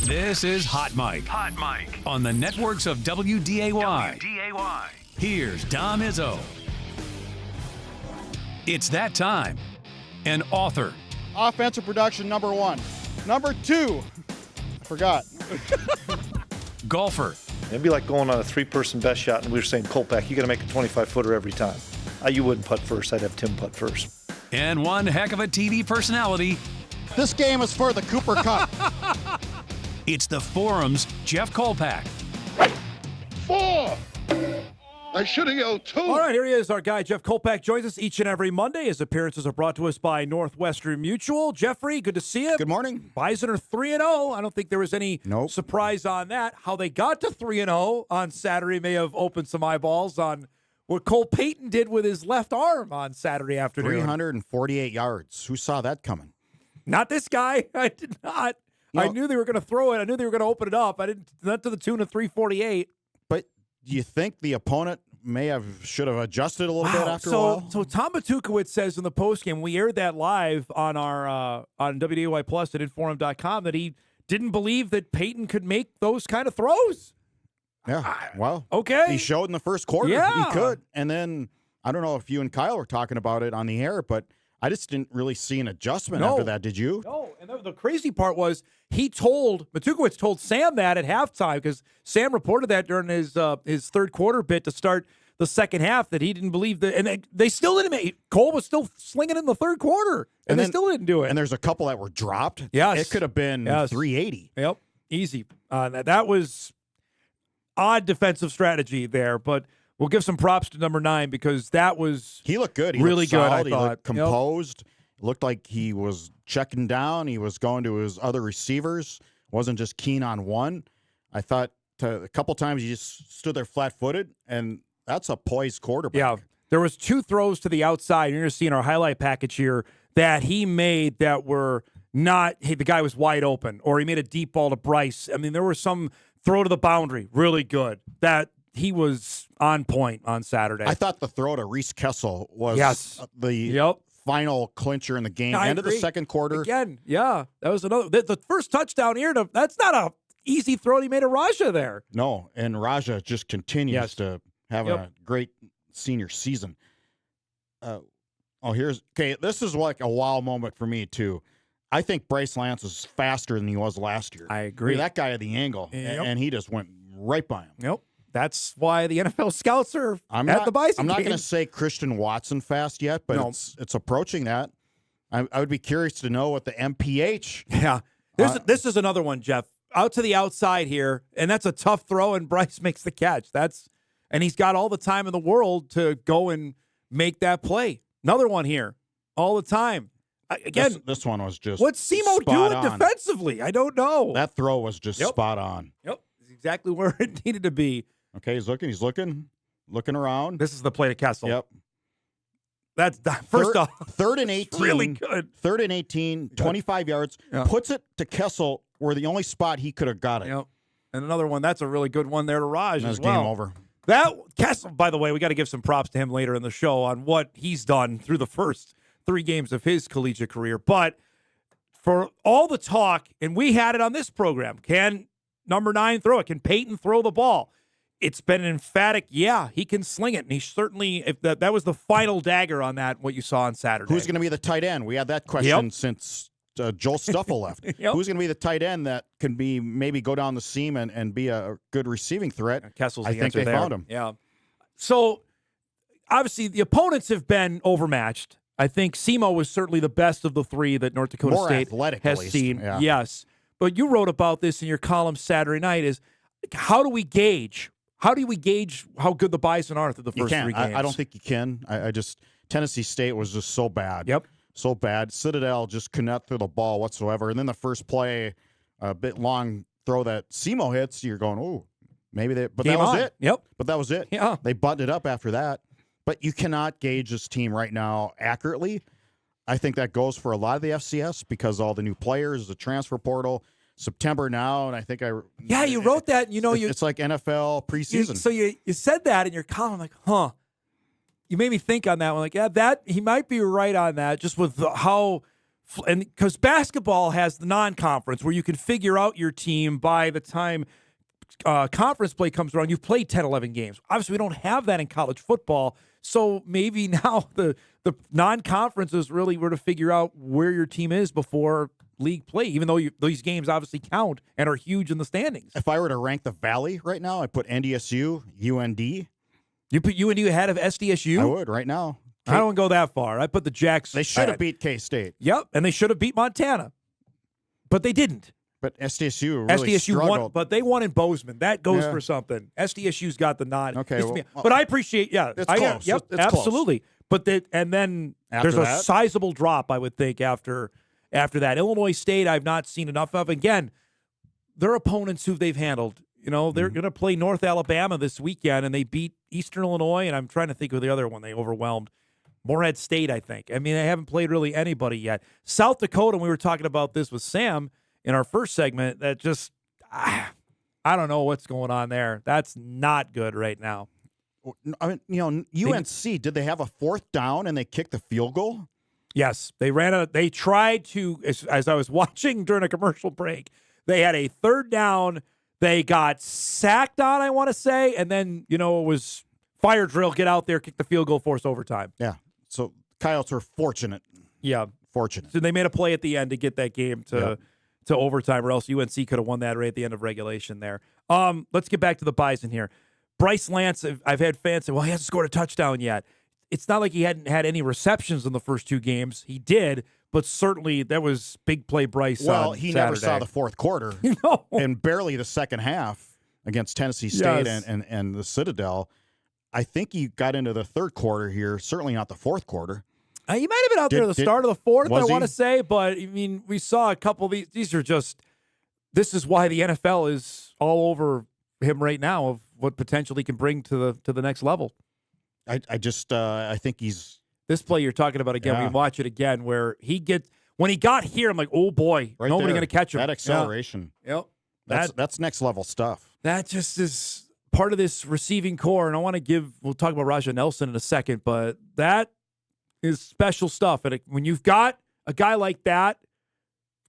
This is Hot Mike. Hot Mike. On the networks of WDAY. WDAY. Here's Dom Izzo. It's that time. An author. Offensive production, number 1. Number 2, I forgot. Golfer. It'd be like going on a 3-person best shot, and we were saying, Kolpack, you got to make a 25-footer every time. You wouldn't putt first. I'd have Tim putt first. And one heck of a TV personality. This game is for the Cooper Cup. It's the Forum's Jeff Kolpack. 4! I should have yelled 2. All right, here he is. Our guy, Jeff Kolpack, joins us each and every Monday. His appearances are brought to us by Northwestern Mutual. Jeffrey, good to see you. Good morning. Bison are 3-0. I don't think there was any surprise on that. How they got to 3-0 on Saturday may have opened some eyeballs on what Cole Payton did with his left arm on Saturday afternoon. 348 yards. Who saw that coming? Not this guy. I did not. I knew they were going to throw it. I knew they were going to open it up. I didn't. Not to the tune of 348. But do you think the opponent should have adjusted a little bit after a while? So Tom Batukowicz says in the postgame, we aired that live on our on WDAY Plus at Inforum.com, that he didn't believe that Payton could make those kind of throws. Yeah, well, okay. He showed in the first quarter he could. And then, I don't know if you and Kyle were talking about it on the air, but I just didn't really see an adjustment after that. Did you? No, and the crazy part was Batukowicz told Sam that at halftime, because Sam reported that during his third quarter bit to start the second half, that he didn't believe that, and they still didn't make. Cole was still slinging in the third quarter, and they still didn't do it. And there's a couple that were dropped. Yes. It could have been 380. Yep, easy. That was odd defensive strategy there, but we'll give some props to number 9, because he looked good. He really looked solid. good. I thought he looked composed. Looked like he was checking down. He was going to his other receivers. Wasn't just keen on one. I thought a couple times he just stood there flat-footed, and that's a poised quarterback. Yeah, there was 2 throws to the outside. You're going to see in our highlight package here that he made that were not, hey, the guy was wide open, or he made a deep ball to Bryce. I mean, there were some throw to the boundary, really good. That he was on point on Saturday. I thought the throw to Reese Kessel was the final clincher in the game. End of the second quarter. Again, that was another. The first touchdown here, that's not a easy throw he made a Raja there. No, and Raja just continues to have a great senior season. This is like a wow moment for me, too. I think Bryce Lance is faster than he was last year. I agree. That guy at the angle, and he just went right by him. Yep. That's why the NFL scouts are at the Bison. I'm not going to say Christian Watson fast yet, but it's approaching that. I would be curious to know what the MPH. Yeah. This is another one, Jeff. Out to the outside here, and that's a tough throw, and Bryce makes the catch. And he's got all the time in the world to go and make that play. Another one here, all the time. Again, this one was just what's Simo doing defensively? I don't know. That throw was just spot on. Yep, it's exactly where it needed to be. Okay, he's looking around. This is the play to Kessel. Yep. That's first off. 3rd and 18. Really good. 3rd and 18, 25 yards. Yep. Puts it to Kessel where the only spot he could have got it. Yep. And another one, that's a really good one there to Raj as well. Game over. That Kessel, by the way, we got to give some props to him later in the show on what he's done through the first 3 games of his collegiate career. But for all the talk, and we had it on this program, can number 9 throw it? Can Payton throw the ball? It's been an emphatic, he can sling it. And he certainly, if that was the final dagger on that, what you saw on Saturday. Who's going to be the tight end? We had that question since Joel Stuffle left. Who's going to be the tight end that can maybe go down the seam and be a good receiving threat? Kessel's I think they found him. Yeah. So, obviously, the opponents have been overmatched. I think Simo was certainly the best of the 3 that North Dakota State has seen. Yeah. Yes. But you wrote about this in your column Saturday night, is how do we gauge how good the Bison are through the first 3 games? I don't think you can. Tennessee State was just so bad. Yep. So bad. Citadel just could not throw the ball whatsoever. And then the first play, a bit long throw that Simo hits, you're going, ooh, maybe they – but that was it. Yep. But that was it. Yeah. They buttoned it up after that. But you cannot gauge this team right now accurately. I think that goes for a lot of the FCS because all the new players, the transfer portal – September now, and I think you wrote that. It's like NFL preseason. So you said that in your column, like, You made me think on that one. Like, that he might be right on that, just with how And because basketball has the non-conference where you can figure out your team by the time conference play comes around, you've played 10, 11 games. Obviously, we don't have that in college football. So maybe now the non-conferences really were to figure out where your team is before league play, even though these games obviously count and are huge in the standings. If I were to rank the Valley right now, I'd put NDSU, UND. You put UND ahead of SDSU? I would right now. I don't go that far. I put the Jacks. They should have beat K-State. Yep, and they should have beat Montana. But they didn't. But SDSU really struggled. Won, but they won in Bozeman. That goes for something. SDSU's got the nod. Okay, but I appreciate, it's close. Yep, it's absolutely. Close. But and then After there's a that? sizable drop, I would think, after that. Illinois State, I've not seen enough of. Again, their opponents who they've handled. You know, they're going to play North Alabama this weekend, and they beat Eastern Illinois, and I'm trying to think of the other one they overwhelmed. Morehead State, I think. I mean, they haven't played really anybody yet. South Dakota, and we were talking about this with Sam in our first segment, that just, I don't know what's going on there. That's not good right now. I mean, you know, UNC, did they have a fourth down and they kicked the field goal? Yes, they tried to, as I was watching during a commercial break, they had a third down. They got sacked on, I want to say, and then, it was fire drill, get out there, kick the field goal, force overtime. Yeah. So Coyotes were fortunate. Yeah. Fortunate. So they made a play at the end to get that game to overtime, or else UNC could have won that right at the end of regulation there. Let's get back to the Bison here. Bryce Lance, I've had fans say, well, he hasn't scored a touchdown yet. It's not like he hadn't had any receptions in the first two games. He did, but certainly that was big play Bryce. Well, he Saturday. never saw the fourth quarter and barely the second half against Tennessee State and the Citadel. I think he got into the third quarter here, certainly not the fourth quarter. He might have been out there at the start of the fourth, I want to say, but, I mean, we saw a couple of these. These are just – this is why the NFL is all over him right now of what potentially he can bring to the next level. I think he's – This play you're talking about again, we watch it again, where when he got here, I'm like, oh, boy, nobody going to catch him. That acceleration. Yep. That's next level stuff. That just is part of this receiving core, and I want to we'll talk about Raja Nelson in a second, but that is special stuff. And when you've got a guy like that,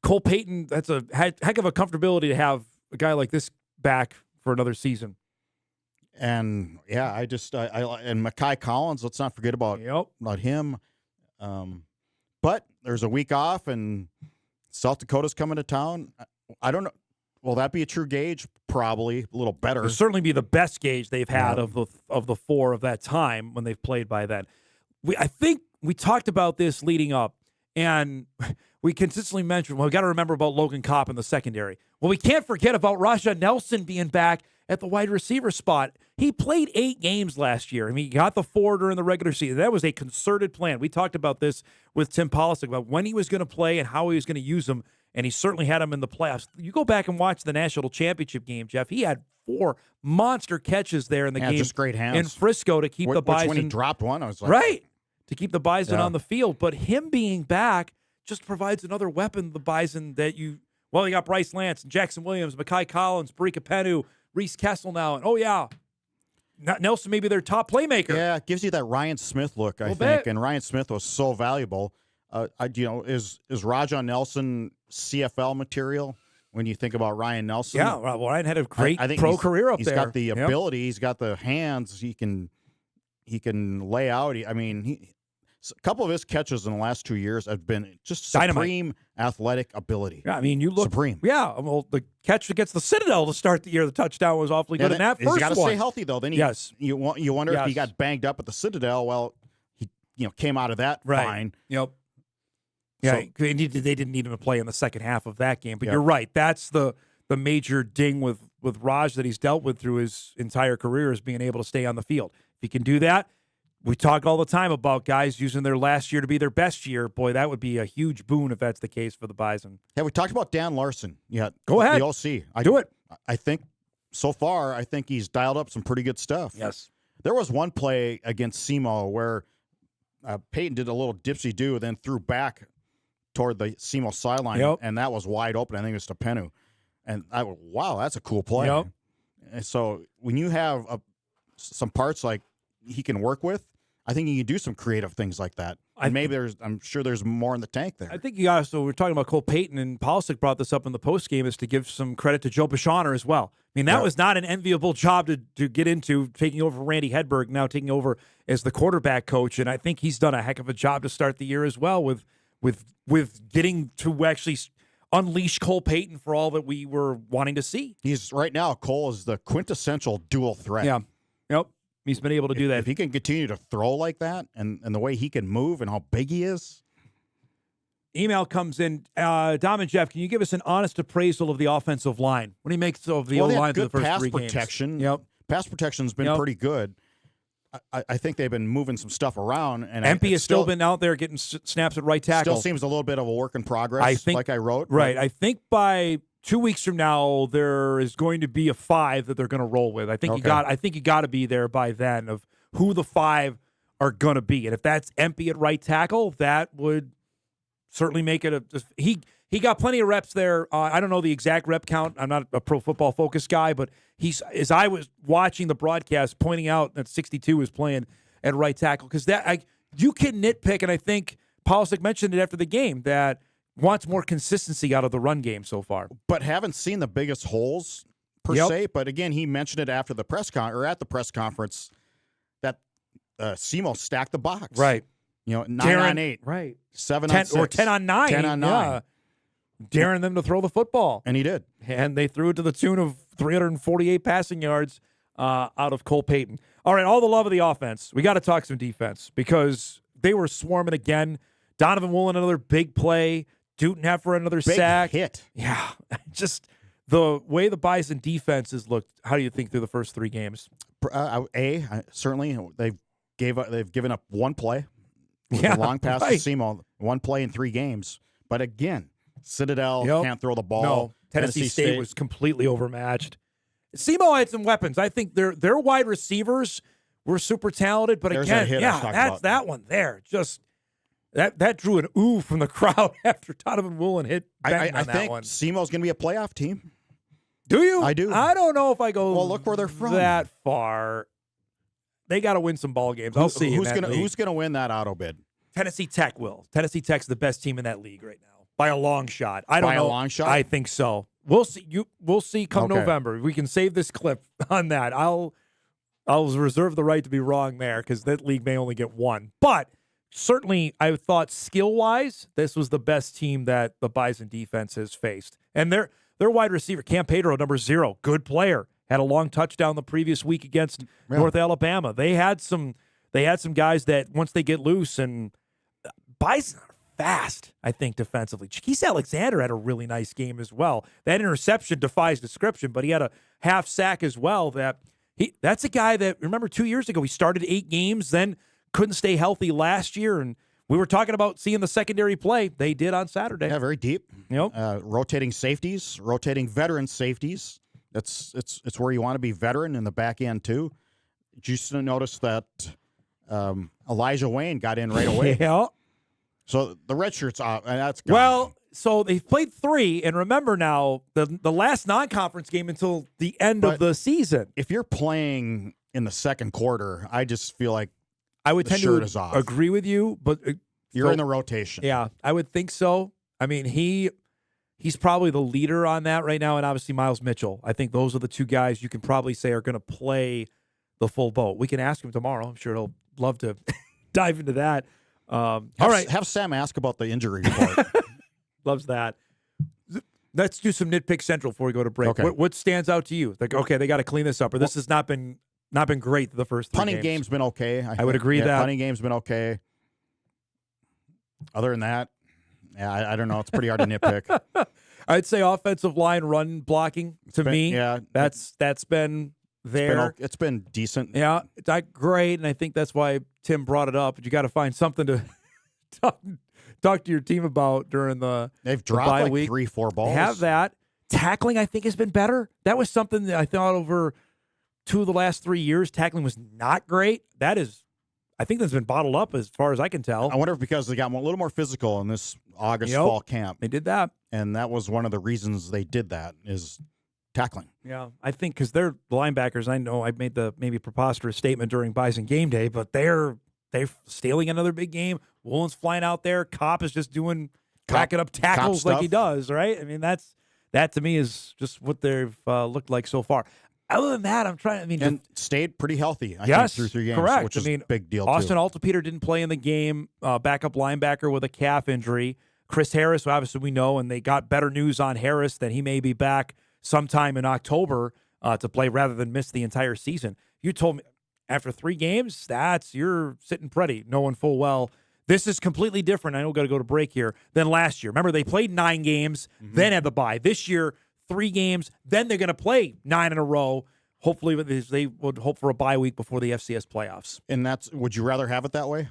Cole Payton, that's a heck of a comfortability to have a guy like this back for another season. And yeah, and Makai Collins, let's not forget about him. But there's a week off, and South Dakota's coming to town. I don't know. Will that be a true gauge? Probably a little better. It'll certainly be the best gauge they've had of the four of that time when they've played by then. I think we talked about this leading up, and we consistently mentioned, we got to remember about Logan Kopp in the secondary. Well, we can't forget about Raja Nelson being back at the wide receiver spot. He played 8 games last year. I mean, he got the 4 during the regular season. That was a concerted plan. We talked about this with Tim Polisic about when he was going to play and how he was going to use them, and he certainly had them in the playoffs. You go back and watch the national championship game, Jeff. He had 4 monster catches there in the game, just great hands in Frisco to keep the Bison. When he dropped one, I was like, to keep the Bison on the field. But him being back just provides another weapon, the Bison, that you got Bryce Lance and Jackson Williams, Makai Collins, Barika Penu, Reese Kessel now. And Nelson may be their top playmaker. Yeah, it gives you that Ryan Smith look, I think. And Ryan Smith was so valuable. Is Raja Nelson CFL material when you think about Ryan Nelson? Yeah, well, Ryan had a great pro career up there. He's got the ability. He's got the hands. He can lay out. A couple of his catches in the last 2 years have been just supreme athletic ability. Yeah, I mean, you look supreme. Yeah, well, the catch against the Citadel to start the year, the touchdown was awfully good in that first one. He's got to stay healthy though. Then you wonder if he got banged up at the Citadel. Well, he came out of that fine. Yep. Yeah, they didn't need him to play in the second half of that game. But you're right. That's the major ding with Raj that he's dealt with through his entire career, is being able to stay on the field. If he can do that. We talk all the time about guys using their last year to be their best year. Boy, that would be a huge boon if that's the case for the Bison. Yeah, we talked about Dan Larson. Yeah, go ahead. The OC. Do it. I think so far, he's dialed up some pretty good stuff. Yes. There was one play against SEMO where Peyton did a little dipsy-do and then threw back toward the SEMO sideline, and that was wide open. I think it was to Penu. And wow, that's a cool play. Yep. And so when you have some parts like he can work with, I think you can do some creative things like that. I'm sure there's more in the tank there. I think you also, we're talking about Cole Payton, and Polisic brought this up in the postgame, is to give some credit to Joe Bishawner as well. I mean, that was not an enviable job to get into, taking over Randy Hedberg, now taking over as the quarterback coach, and I think he's done a heck of a job to start the year as well with getting to actually unleash Cole Payton for all that we were wanting to see. He's right now, Cole is the quintessential dual threat. Yeah. Yep. He's been able to do that. If he can continue to throw like that and the way he can move and how big he is. Email comes in. Dom and Jeff, can you give us an honest appraisal of the offensive line? What do you make of the O-line through the first three games? Protection. Yep. Pass protection's been pretty good. I think they've been moving some stuff around. And Empey has still been out there getting snaps at right tackle. Still seems a little bit of a work in progress, like I wrote. Right. I think by 2 weeks from now, there is going to be a 5 that they're going to roll with. I think you got to be there by then of who the 5 are going to be. And if that's Empey at right tackle, that would certainly make it he got plenty of reps there. I don't know the exact rep count. I'm not a Pro Football Focus guy, but as I was watching the broadcast, pointing out that 62 is playing at right tackle, because you can nitpick, and I think Polisic mentioned it after the game that wants more consistency out of the run game so far. But haven't seen the biggest holes per se. But again, he mentioned it after the at the press conference that Simo stacked the box. Right. 9 on 8. Right. 7 on 6. Or 10 on 9. 10 on 9. Yeah. Daring them to throw the football. And he did. And they threw it to the tune of 348 passing yards out of Cole Payton. All right, all the love of the offense. We got to talk some defense because they were swarming again. Donovan Woolen, another big play. Dutenheffer, another sack. Hit. Yeah. Just the way the Bison defense has looked, how do you think through the first 3 games? Certainly they've given up one play. A long pass to Simo. One play in 3 games. But again, Citadel can't throw the ball. No, Tennessee State was completely overmatched. Simo had some weapons. I think their wide receivers were super talented, but There's again, that's that one there. Just that drew an ooh from the crowd after Donovan Woolen hit. I think Simo's going to be a playoff team. Do you? I do. I don't know if I go. Well, look where they're from. That far. They got to win some ball games. I'll see. Who's going to win that auto bid? Tennessee Tech will. Tennessee Tech's the best team in that league right now by a long shot. I don't know. By a long shot? I think so. We'll see. We'll see come November. We can save this clip on that. I'll reserve the right to be wrong there because that league may only get 1. But certainly, I thought skill-wise, this was the best team that the Bison defense has faced. And their wide receiver, Cam Pedro, number 0, good player, had a long touchdown the previous week against North Alabama. They had some guys that once they get loose, and Bison are fast, I think, defensively. Keith Alexander had a really nice game as well. That interception defies description, but he had a half sack as well. That's a guy that, remember 2 years ago, he started 8 games, then couldn't stay healthy last year, and we were talking about seeing the secondary play. They did on Saturday. Yeah, very deep. Yep. Rotating safeties, rotating veteran safeties. It's where you want to be veteran in the back end too. Did you notice that Elijah Wayne got in right away? Yeah. So the red shirt's off, and that's gone. Well, so they've played 3, and remember now, the last non-conference game until the end of the season. If you're playing in the second quarter, I just feel like I would tend to off. agree with you, but you're in the rotation. Yeah, I would think so. I mean, he's probably the leader on that right now, and obviously Miles Mitchell. I think those are the 2 guys you can probably say are going to play the full boat. We can ask him tomorrow. I'm sure he'll love to dive into that. All right. Have Sam ask about the injury report. Loves that. Let's do some nitpick central before we go to break. Okay. What stands out to you? Like, okay, they got to clean this up, or this has not been great the first 3 punting games. game's been okay. I would agree that punting game's been okay. Other than that, I don't know. It's pretty hard to nitpick. I'd say offensive line run blocking me. Yeah, that's been there. It's been decent. Yeah, it's not great, and I think that's why Tim brought it up. But you got to find something to talk to your team about during They've dropped bye like week. 3-4 balls. They have that. Tackling, I think, has been better. That was something that I thought over 2 of the last 3 years. Tackling was not great. I think that's been bottled up as far as I can tell. I wonder if because they got a little more physical in this August fall camp. They did that. And that was one of the reasons they did that is tackling. Yeah, I think because they're linebackers. I know I made the maybe preposterous statement during Bison game day, but they're they're stealing another big game. Woolen's flying out there. Kopp is just racking up tackles like he does, right? I mean, that to me is just what they've looked like so far. Other than that, and stayed pretty healthy, I yes, think, through 3 games, correct. which is a big deal, Austin too. Altapeter didn't play in the game, backup linebacker with a calf injury. Chris Harris, obviously we know, and they got better news on Harris that he may be back sometime in October to play rather than miss the entire season. You told me after 3 games, you're sitting pretty, knowing full well this is completely different. I know we've got to go to break here than last year. Remember, they played 9 games, then had the bye. This year, 3 games, then they're going to play 9 in a row. Hopefully, they would hope for a bye week before the FCS playoffs. And would you rather have it that way?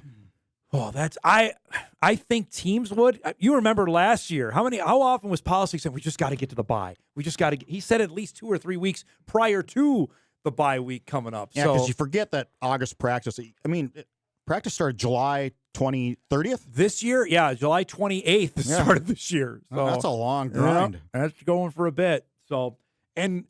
Oh, I think teams would. You remember last year, how often was policy saying, we just got to get to the bye? He said at least 2 or 3 weeks prior to the bye week coming up. Yeah, because you forget that August practice. I mean, practice started July 30th? This year, yeah, July 28th started this year. So that's a long grind. That's going for a bit. So, and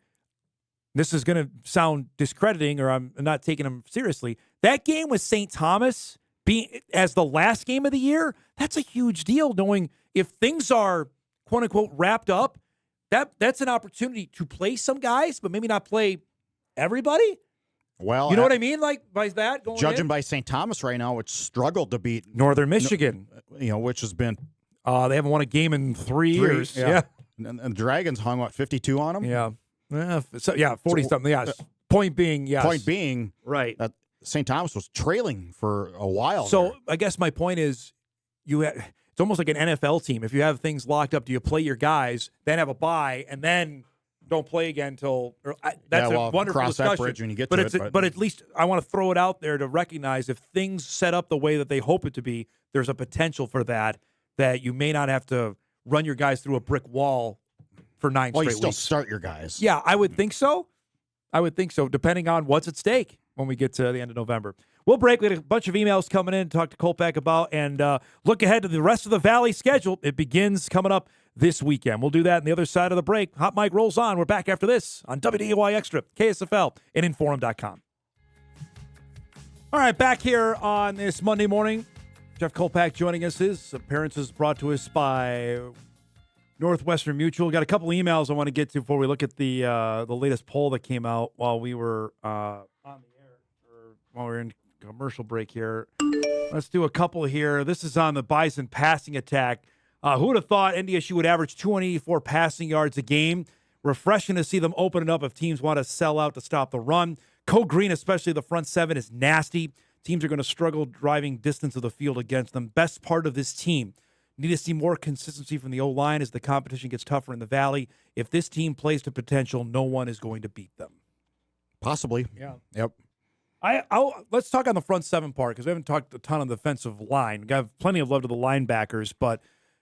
this is going to sound discrediting, or I'm not taking them seriously. That game with St. Thomas being as the last game of the year, that's a huge deal, knowing if things are, quote unquote, wrapped up, that's an opportunity to play some guys, but maybe not play everybody. Well, you know what I mean? Like, by that going judging by St. Thomas right now, which struggled to beat Northern Michigan, which has been they haven't won a game in 3 years. Yeah. And the Dragons hung 52 on them. Yeah, 40 something. Yes. Point being, yes. Point being, right. That St. Thomas was trailing for a while. So there. I guess my point is, it's almost like an NFL team. If you have things locked up, do you play your guys, then have a bye, and then don't play again until that's a wonderful cross discussion. That bridge when you get but to it's it. But at least I want to throw it out there to recognize if things set up the way that they hope it to be, there's a potential for that you may not have to run your guys through a brick wall for 9 straight you weeks. still start your guys. Yeah, I would think so. Depending on what's at stake when we get to the end of November. We'll break. We had a bunch of emails coming in to talk to Kolpack about and look ahead to the rest of the Valley schedule. It begins coming up this weekend. We'll do that on the other side of the break. Hot Mic rolls on. We're back after this on WDAY Extra, KSFL, and Inforum.com. All right, back here on this Monday morning. Jeff Kolpack joining us. His appearance is brought to us by Northwestern Mutual. Got a couple emails I want to get to before we look at the latest poll that came out while we were on the air, or while we were in commercial break here. Let's do a couple here. This is on the Bison passing attack. Who would have thought NDSU would average 284 passing yards a game? Refreshing to see them open it up if teams want to sell out to stop the run. Code Green, especially the front 7, is nasty. Teams are going to struggle driving distance of the field against them. Best part of this team. Need to see more consistency from the O-line as the competition gets tougher in the Valley. If this team plays to potential, no one is going to beat them. Possibly. Yeah. Yep. Let's talk on the front 7 part because we haven't talked a ton on the defensive line. We got plenty of love to the linebackers, but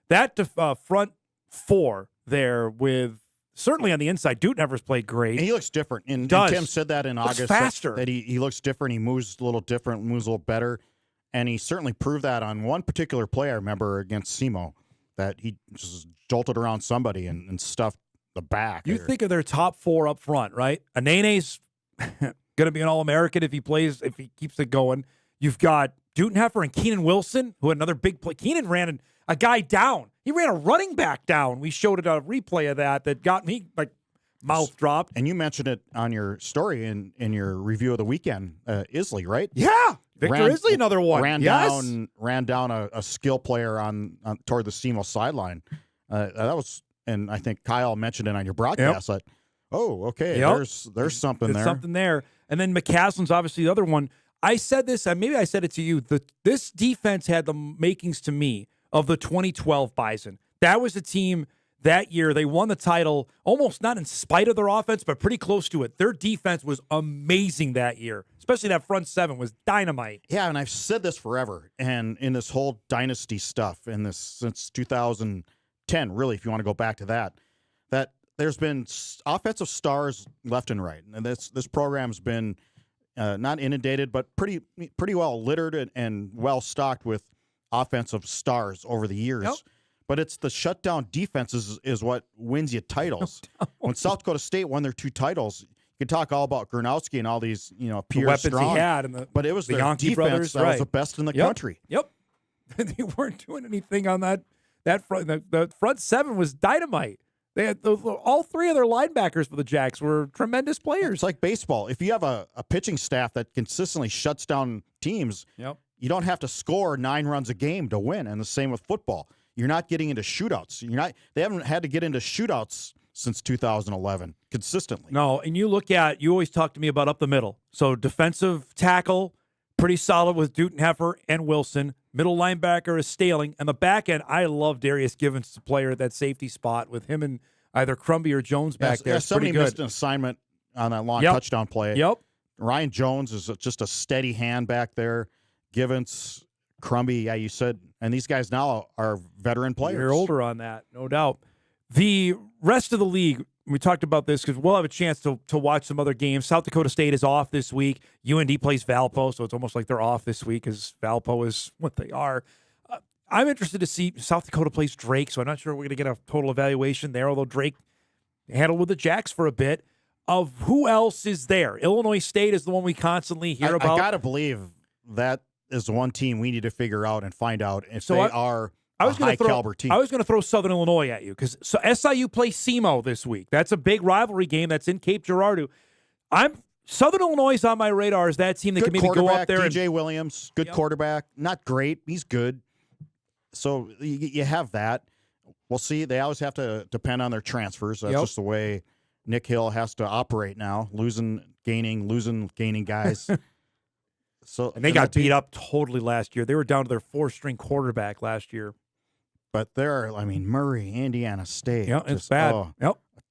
that front 4 there with certainly on the inside, Dutenhofer's played great. And he looks different. And Tim said that in Looks August. faster. That he looks different. He moves a little different, moves a little better. And he certainly proved that on one particular play I remember against SEMO, that he just jolted around somebody and stuffed the back. You think of their top 4 up front, right? Anene's going to be an All-American if he keeps it going. You've got Dutenhofer and Keenan Wilson, who had another big play. Keenan ran a guy down. He ran a running back down. We showed a replay of that got me like mouth dropped. And you mentioned it on your story in your review of the weekend, Isley, right? Yeah. Victor Isley, another one. Ran down a skill player on toward the SEMO sideline. That was, and I think Kyle mentioned it on your broadcast. Yep. Okay, Yep. there's something there. Something there. And then McCaslin's obviously the other one. I said this, maybe I said it to you. This defense had the makings to me of the 2012 Bison. That was a team that year. They won the title almost not in spite of their offense, but pretty close to it. Their defense was amazing that year, especially that front 7 was dynamite. Yeah, and I've said this forever, and in this whole dynasty stuff, in this since 2010, really, if you want to go back to that there's been offensive stars left and right, and this program's been not inundated, but pretty well littered and well stocked with offensive stars over the years. Yep. But it's the shutdown defense is what wins you titles. When South Dakota State won their 2 titles, could talk all about Gronowski and all these, The Pierre weapons Strong, he had, and but it was the their Yankee defense brothers, that was right. the best in the Yep. country. Yep. They weren't doing anything on that front. The front seven was dynamite. They had all three of their linebackers for the Jacks were tremendous players. It's like baseball. If you have a pitching staff that consistently shuts down teams, Yep. you don't have to score 9 runs a game to win. And the same with football. You're not getting into shootouts. They haven't had to get into shootouts since 2011 consistently. No, and you always talk to me about up the middle. So defensive tackle, pretty solid with Dutenheffer and Wilson. Middle linebacker is Staling. And the back end, I love Darius Givens, the player at that safety spot with him and either Crumby or Jones back there. Yeah, It's somebody pretty good. missed an assignment on that long Yep. touchdown play. Yep. Ryan Jones is just a steady hand back there. Givens, Crumby, yeah, you said, and these guys now are veteran players. You're older on that, no doubt. The rest of the league, we talked about this because we'll have a chance to watch some other games. South Dakota State is off this week. UND plays Valpo, so it's almost like they're off this week because Valpo is what they are. I'm interested to see South Dakota plays Drake, so I'm not sure we're going to get a total evaluation there, although Drake handled with the Jacks for a bit. Of who else is there? Illinois State is the one we constantly hear about. I got to believe that is the one team we need to figure out and find out if they are a high-caliber team. I was going to throw Southern Illinois at you because SIU plays SEMO this week. That's a big rivalry game that's in Cape Girardeau. Southern Illinois is on my radar as that team that good can maybe go up there. DJ Williams, good quarterback. Not great. He's good. So you have that. We'll see. They always have to depend on their transfers. That's just the way Nick Hill has to operate now. Losing, gaining guys. And they got beat up totally last year. They were down to their 4th-string quarterback last year. But Murray, Indiana State. Yeah, it's bad.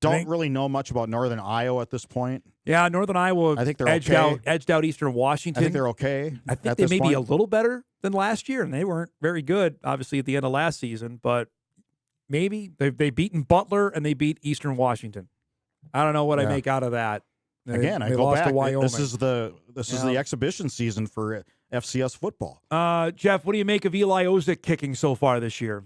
Don't really know much about Northern Iowa at this point. Yeah, Northern Iowa I think they're edged out Eastern Washington. I think they're okay. I think they may be a little better than last year, and they weren't very good, obviously, at the end of last season. But maybe they've beaten Butler and they beat Eastern Washington. I don't know what I make out of that. Again, I they go lost back. to Wyoming. This is the exhibition season for FCS football. Jeff, what do you make of Eli Ozick kicking so far this year?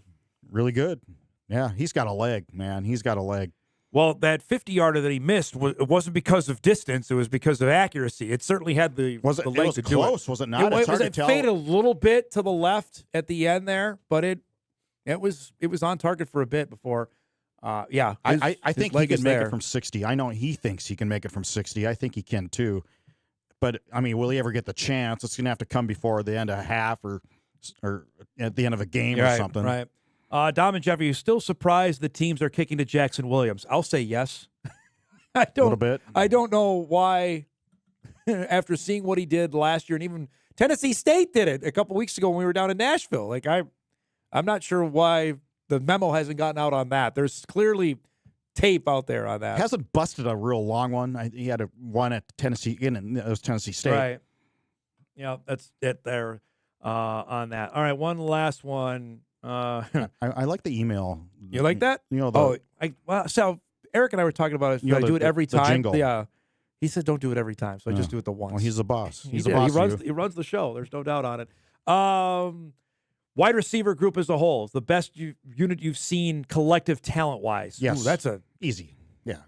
Really good. Yeah, he's got a leg, man. He's got a leg. Well, that 50-yarder that he missed, it wasn't because of distance. It was because of accuracy. It certainly had the leg to do it. Was close, was it not? It's hard to tell. It faded a little bit to the left at the end there, but it was on target for a bit before. I think he can make it from 60. I know he thinks he can make it from 60. I think he can too. But will he ever get the chance? It's going to have to come before the end of a half or at the end of a game or something. Right. Dom and Jeff, are you still surprised the teams are kicking to Jackson Williams? I'll say yes. A little bit. I don't know why, after seeing what he did last year, and even Tennessee State did it a couple weeks ago when we were down in Nashville. I'm not sure why the memo hasn't gotten out on that. There's clearly tape out there on that. Hasn't busted a real long one. He had one at Tennessee, and it was Tennessee State. Right. Yeah, that's it there on that. All right, one last one. I like the email. You like that? So Eric and I were talking about it. I do it every time. Jingle. Yeah. He said don't do it every time, so I just do it the once. Well, he's the boss. He runs the show. There's no doubt on it. Wide receiver group as a whole is the best unit you've seen collective talent-wise. Yes. Ooh, that's easy. Yeah.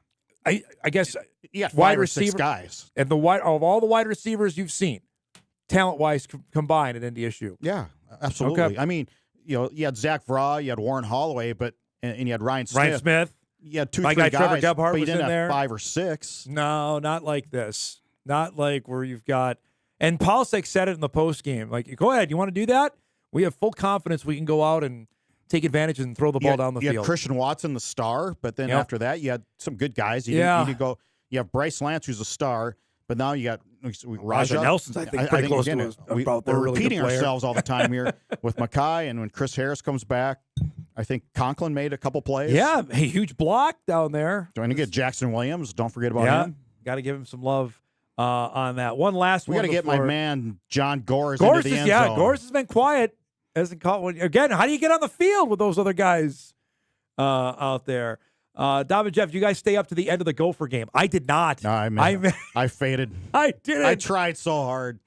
I guess Yeah, wide 5 or 6 receiver guys. and of all the wide receivers you've seen, talent-wise combined at NDSU. Yeah, absolutely. Okay. You had Zach Vraw, you had Warren Holloway, and you had Ryan Smith. You had 2-3 guy guys, Trevor Gebhardt but you was didn't in have there. 5 or 6. No, not like this. Not like where you've got – and Polsek said it in the postgame. Go ahead. You want to do that? We have full confidence we can go out and take advantage and throw the ball down the field. You had Christian Watson, the star, but then after that, you had some good guys. You have Bryce Lance, who's a star, but now you got Raja Nelson's, I think, pretty close to about we're really repeating good player. ourselves all the time here with Mackay, and when Chris Harris comes back, I think Conklin made a couple plays. Yeah, a huge block down there. Trying to get Jackson Williams. Don't forget about him. Got to give him some love on that. One last we one. We got to get my man John Gores into the end zone. Gores has been quiet. Hasn't caught one. Again, how do you get on the field with those other guys out there? Dom and Jeff, you guys stay up to the end of the Gopher game. I did not. No, I faded. I didn't. I tried so hard.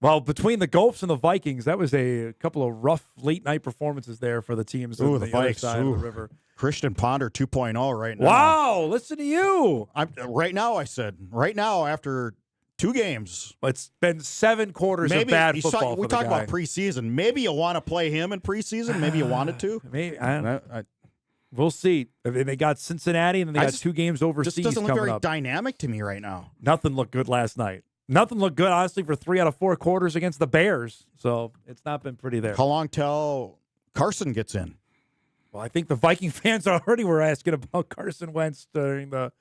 Well, between the Gulfs and the Vikings, that was a couple of rough late-night performances there for the teams on the other Vikes. side of the river. Christian Ponder 2.0 right now. Wow, listen to you. Right now after 2 games. It's been 7 quarters of bad football. We talk about preseason. Maybe you want to play him in preseason. Maybe you wanted to. Maybe, we'll see. They got Cincinnati, and then they got 2 games overseas Just doesn't look coming very up. dynamic to me right now. Nothing looked good last night. Nothing looked good, honestly, for 3 out of 4 quarters against the Bears. So it's not been pretty there. How long till Carson gets in? Well, I think the Viking fans already were asking about Carson Wentz during the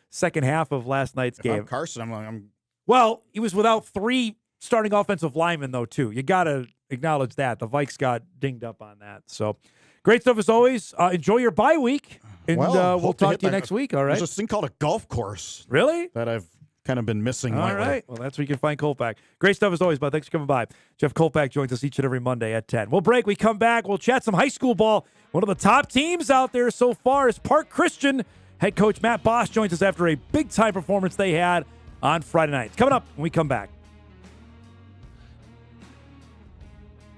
second half of last night's game. Carson, Well, he was without 3 starting offensive linemen, though, too. You got to acknowledge that. The Vikes got dinged up on that. So great stuff as always. Enjoy your bye week, and we'll talk to you next week, all right? There's this thing called a golf course. Really? That I've kind of been missing lately. All right. Well, that's where you can find Kolpack. Great stuff as always, bud. Thanks for coming by. Jeff Kolpack joins us each and every Monday at 10. We'll break. We come back. We'll chat some high school ball. One of the top teams out there so far is Park Christian. Head coach Matt Bosch joins us after a big-time performance they had on Friday night. It's coming up when we come back.